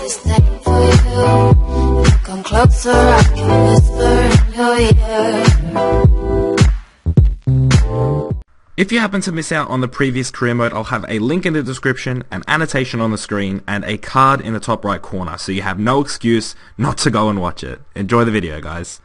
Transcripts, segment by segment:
this thing for you. If you come closer, I can whisper in your ear. If you happen to miss out on the previous career mode, I'll have a link in the description, an annotation on the screen, and a card in the top right corner, so you have no excuse not to go and watch it. Enjoy the video, guys.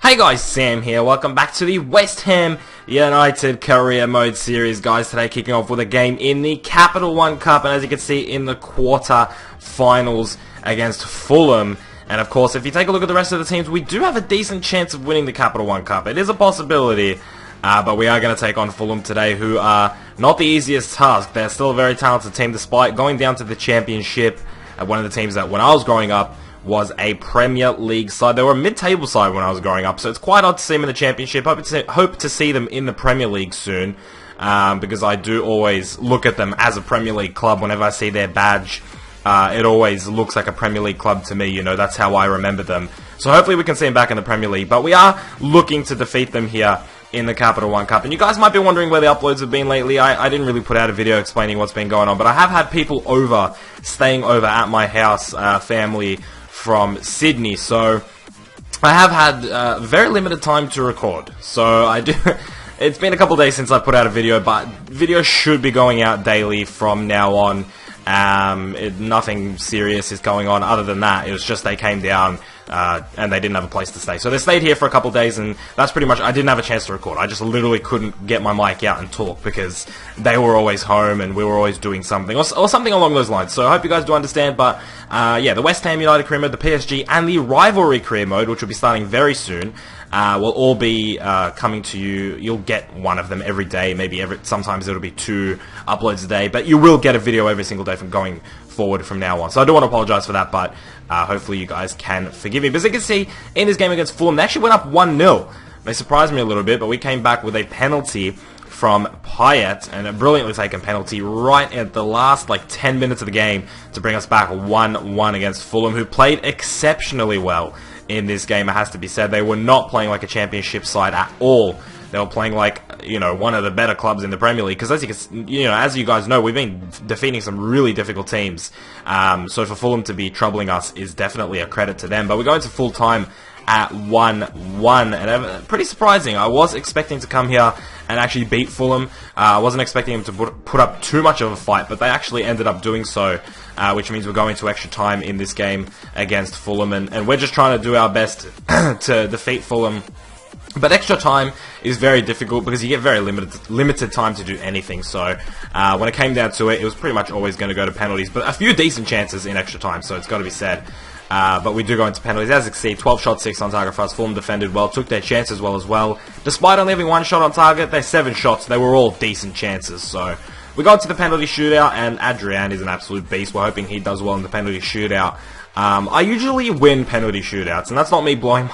Hey guys, Sam here. Welcome back to the West Ham United Career Mode series, guys. Today kicking off with a game in the Capital One Cup, and as you can see in the quarter finals against Fulham. And of course, if you take a look at the rest of the teams, we do have a decent chance of winning the Capital One Cup. It is a possibility. But we are going to take on Fulham today, who are not the easiest task. They're still a very talented team, despite going down to the Championship. One of the teams that, when I was growing up, was a Premier League side. They were a mid-table side when I was growing up, so it's quite odd to see them in the Championship. Hope to see them in the Premier League soon, because I do always look at them as a Premier League club. Whenever I see their badge, it always looks like a Premier League club to me. You know, that's how I remember them. So hopefully we can see them back in the Premier League. But we are looking to defeat them here in the Capital One Cup. And you guys might be wondering where the uploads have been lately. I didn't really put out a video explaining what's been going on, but I have had people staying over at my house, family from Sydney, so I have had very limited time to record. So I do. It's been a couple days since I put out a video, but videos should be going out daily from now on. Nothing serious is going on other than that. It was just they came down and they didn't have a place to stay. So they stayed here for a couple days, and that's pretty much, I didn't have a chance to record. I just literally couldn't get my mic out and talk because they were always home and we were always doing something, or something along those lines. So I hope you guys do understand, but yeah, the West Ham United career mode, the PSG, and the rivalry career mode, which will be starting very soon, will all be coming to you. You'll get one of them every day, sometimes it'll be 2 uploads a day, but you will get a video every single day from going forward from now on. So I do want to apologize for that, but hopefully you guys can forgive me. But as you can see, in this game against Fulham, they actually went up 1-0. They surprised me a little bit, but we came back with a penalty from Payet, and a brilliantly taken penalty right at the last 10 minutes of the game to bring us back 1-1 against Fulham, who played exceptionally well in this game. It has to be said, they were not playing like a Championship side at all. They were playing like, one of the better clubs in the Premier League, because as you guys know, we've been defeating some really difficult teams. So for Fulham to be troubling us is definitely a credit to them. But we're going to full time at 1-1, and pretty surprising. I was expecting to come here and actually beat Fulham. I wasn't expecting them to put up too much of a fight, but they actually ended up doing so, which means we're going to extra time in this game against Fulham, and we're just trying to do our best to defeat Fulham. But extra time is very difficult because you get very limited time to do anything. So when it came down to it, it was pretty much always going to go to penalties. But a few decent chances in extra time, so it's got to be said. But we do go into penalties. As you can see, 12 shots, 6 on target for us. Fulham defended well, took their chances well as well. Despite only having 1 shot on target, their 7 shots, they were all decent chances. So we got to the penalty shootout, and Adrian is an absolute beast. We're hoping he does well in the penalty shootout. I usually win penalty shootouts, and that's not me blowing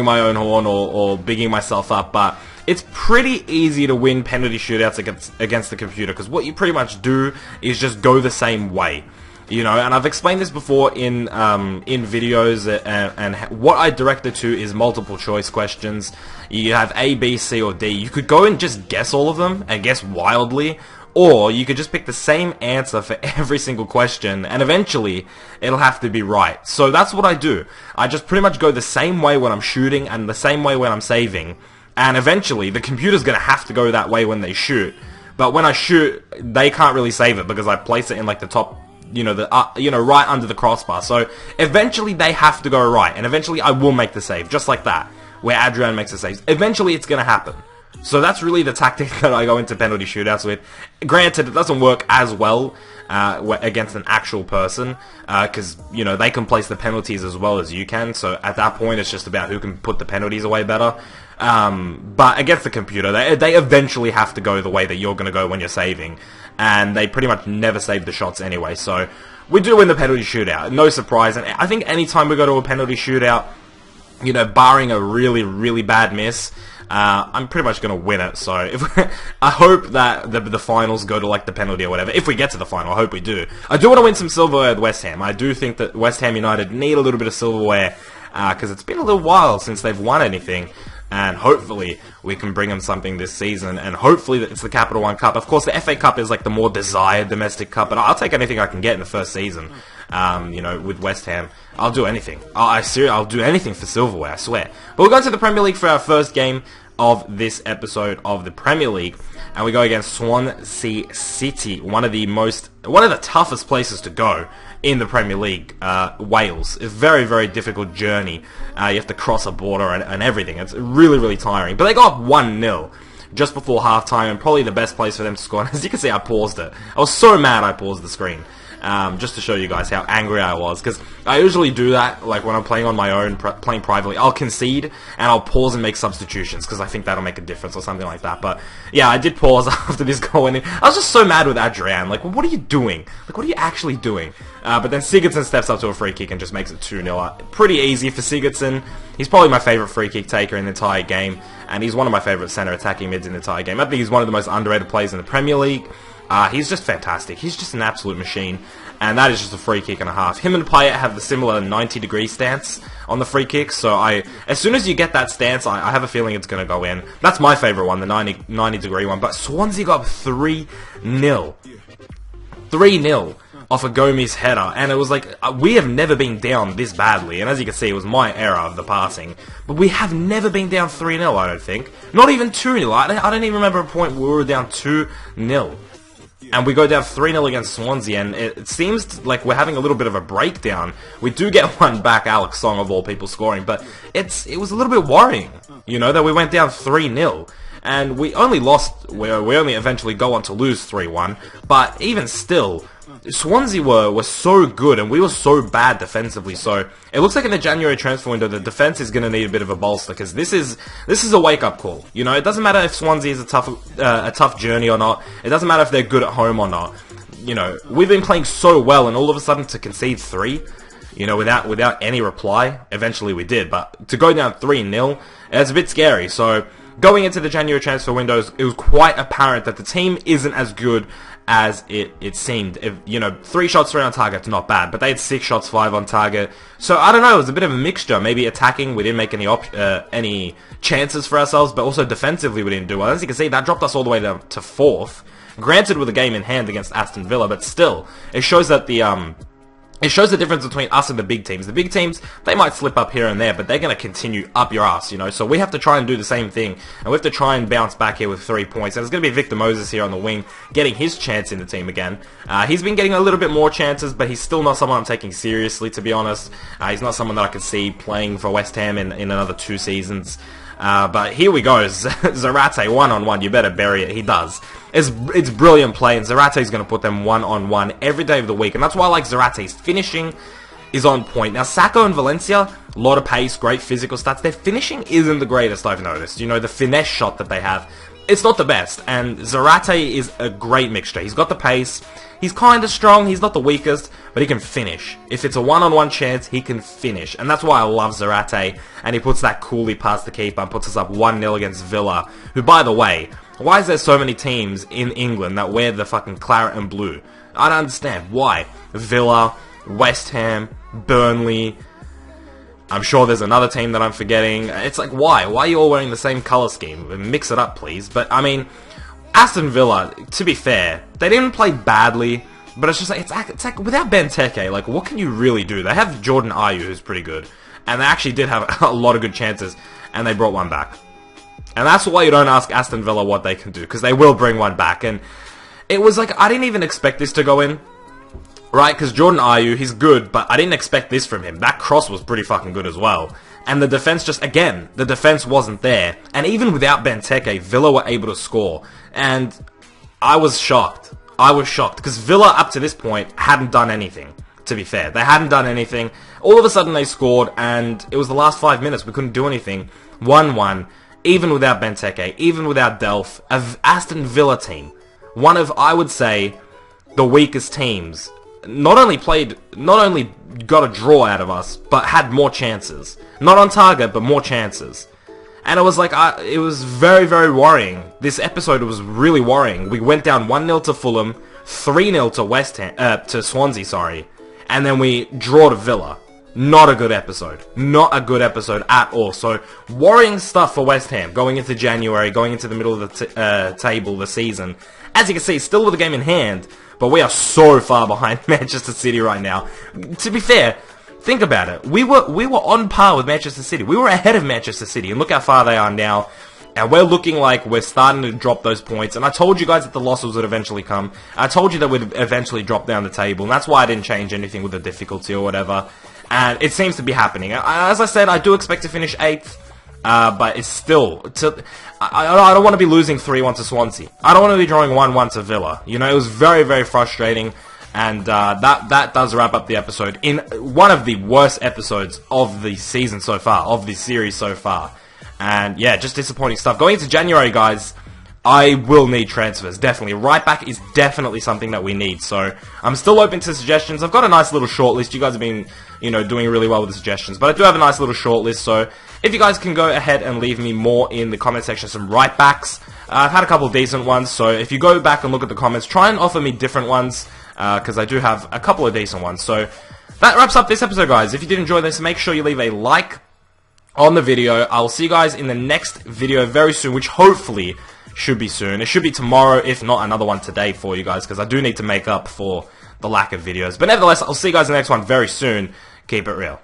my own horn or bigging myself up, but it's pretty easy to win penalty shootouts against the computer, because what you pretty much do is just go the same way. And I've explained this before in videos, and what I direct it to is multiple choice questions. You have A, B, C, or D. You could go and just guess all of them, and guess wildly, or you could just pick the same answer for every single question, and eventually it'll have to be right. So that's what I do. I just pretty much go the same way when I'm shooting and the same way when I'm saving, and eventually the computer's going to have to go that way when they shoot. But when I shoot, they can't really save it because I place it in the top, right under the crossbar. So eventually they have to go right, and eventually I will make the save, just like that, where Adrian makes the saves. Eventually it's going to happen. So that's really the tactic that I go into penalty shootouts with. Granted, it doesn't work as well against an actual person, because, they can place the penalties as well as you can, so at that point it's just about who can put the penalties away better. But against the computer, they eventually have to go the way that you're going to go when you're saving, and they pretty much never save the shots anyway, so we do win the penalty shootout, no surprise. And I think anytime we go to a penalty shootout, barring a really, really bad miss, I'm pretty much going to win it. So I hope that the finals go to the penalty or whatever. If we get to the final, I hope we do. I do want to win some silverware at West Ham. I do think that West Ham United need a little bit of silverware, because it's been a little while since they've won anything. and hopefully we can bring them something this season, and hopefully it's the Capital One Cup. Of course, the FA Cup is like the more desired domestic cup, but I'll take anything I can get in the first season. you know, with West Ham. I'll do anything. I'll do anything for silverware, I swear. But we're going to the Premier League for our first game of this episode of the Premier League, and we go against Swansea City, one of the toughest places to go in the Premier League. Wales, a very, very difficult journey. You have to cross a border and everything. It's really, really tiring. But they got up 1-0 just before halftime, and probably the best place for them to score. And as you can see, I paused it. I was so mad I paused the screen. Just to show you guys how angry I was, because I usually do that, like when I'm playing on my own, playing privately, I'll concede, and I'll pause and make substitutions, because I think that'll make a difference, or something like that. But yeah, I did pause after this goal, and I was just so mad with Adrian, like, what are you doing? Like, what are you actually doing? But then Sigurdsson steps up to a free kick and just makes it 2-0. Pretty easy for Sigurdsson. He's probably my favourite free kick taker in the entire game, and he's one of my favourite centre attacking mids in the entire game. I think he's one of the most underrated players in the Premier League. He's just fantastic. He's just an absolute machine. And that is just a free kick and a half. Him and Payet have the similar 90-degree stance on the free kick. So as soon as you get that stance, I have a feeling it's going to go in. That's my favourite one, the 90-degree one. But Swansea got up 3-0. 3-0 off a Gomes header. And it was like, we have never been down this badly. And as you can see, it was my error of the passing. But we have never been down 3-0, I don't think. Not even 2-0. I don't even remember a point where we were down 2-0. And we go down 3-0 against Swansea, and it seems like we're having a little bit of a breakdown. We do get one back, Alex Song of all people scoring, but it was a little bit worrying, you know, that we went down 3-0. And we only we only eventually go on to lose 3-1, but even still, Swansea were so good, and we were so bad defensively. So it looks like in the January transfer window, the defense is going to need a bit of a bolster, because this is a wake up call. You know, it doesn't matter if Swansea is a tough journey or not. It doesn't matter if they're good at home or not. You know, we've been playing so well, and all of a sudden to concede 3, you know, without any reply. Eventually we did, but to go down 3-0, it's a bit scary. So going into the January transfer windows, it was quite apparent that the team isn't as good as it seemed. You know, 3 shots, 3 on target, not bad, but they had 6 shots, 5 on target. So I don't know, it was a bit of a mixture. Maybe attacking, we didn't make any chances for ourselves, but also defensively we didn't do well. As you can see, that dropped us all the way down to 4th. Granted, with a game in hand against Aston Villa, but still, it shows that it shows the difference between us and the big teams. The big teams, they might slip up here and there, but they're going to continue up your ass, you know. So we have to try and do the same thing, and we have to try and bounce back here with 3 points. And it's going to be Victor Moses here on the wing, getting his chance in the team again. He's been getting a little bit more chances, but he's still not someone I'm taking seriously, to be honest. He's not someone that I could see playing for West Ham in another 2 seasons. But here we go, Zarate one-on-one, you better bury it, he does. It's brilliant play, and Zarate's going to put them one-on-one every day of the week, and that's why I like Zarate's finishing is on point. Now, Sacco and Valencia, a lot of pace, great physical stats, their finishing isn't the greatest, I've noticed. You know, the finesse shot that they have, it's not the best, and Zarate is a great mixture. He's got the pace, he's kind of strong, he's not the weakest, but he can finish. If it's a one-on-one chance, he can finish, and that's why I love Zarate, and he puts that coolly past the keeper and puts us up 1-0 against Villa, who, by the way, why is there so many teams in England that wear the fucking claret and blue? I don't understand. Why? Villa, West Ham, Burnley. I'm sure there's another team that I'm forgetting. It's like, why? Why are you all wearing the same colour scheme? Mix it up, please. But, I mean, Aston Villa, to be fair, they didn't play badly, but it's just like, it's like without Benteke, like, what can you really do? They have Jordan Ayew, who's pretty good, and they actually did have a lot of good chances, and they brought one back. And that's why you don't ask Aston Villa what they can do, because they will bring one back. And it was like, I didn't even expect this to go in, right? Because Jordan Ayew, he's good, but I didn't expect this from him. That cross was pretty fucking good as well. And the defense just, again, the defense wasn't there. And even without Benteke, Villa were able to score. And I was shocked. I was shocked, because Villa, up to this point, hadn't done anything, to be fair. They hadn't done anything. All of a sudden, they scored, and it was the last 5 minutes. We couldn't do anything. 1-1. Even without Benteke, even without Delph, an Aston Villa team, one of, I would say, the weakest teams, not only got a draw out of us, but had more chances. Not on target, but more chances. And it was like, it was very, very worrying. This episode was really worrying. We went down 1-0 to Fulham, 3-0 to Swansea, sorry, and then we draw to Villa. Not a good episode. Not a good episode at all. So, worrying stuff for West Ham going into January, going into the middle of the table, the season. As you can see, still with the game in hand, but we are so far behind Manchester City right now. To be fair, think about it. We were on par with Manchester City. We were ahead of Manchester City, and look how far they are now. And we're looking like we're starting to drop those points. And I told you guys that the losses would eventually come. I told you that we'd eventually drop down the table. And that's why I didn't change anything with the difficulty or whatever. And it seems to be happening. As I said, I do expect to finish 8th. But it's still... I don't want to be losing 3-1 to Swansea. I don't want to be drawing 1-1 to Villa. You know, it was very, very frustrating. And that does wrap up the episode. In one of the worst episodes of the season so far. Of the series so far. And yeah, just disappointing stuff. Going into January, guys, I will need transfers, definitely. Right back is definitely something that we need. So I'm still open to suggestions. I've got a nice little short list. You guys have been, you know, doing really well with the suggestions. But I do have a nice little short list. So if you guys can go ahead and leave me more in the comment section, some right backs. I've had a couple of decent ones. So if you go back and look at the comments, try and offer me different ones. Because I do have a couple of decent ones. So that wraps up this episode, guys. If you did enjoy this, make sure you leave a like on the video. I will see you guys in the next video very soon, which hopefully should be soon. It should be tomorrow, if not another one today for you guys, because I do need to make up for the lack of videos. But nevertheless, I'll see you guys in the next one very soon. Keep it real.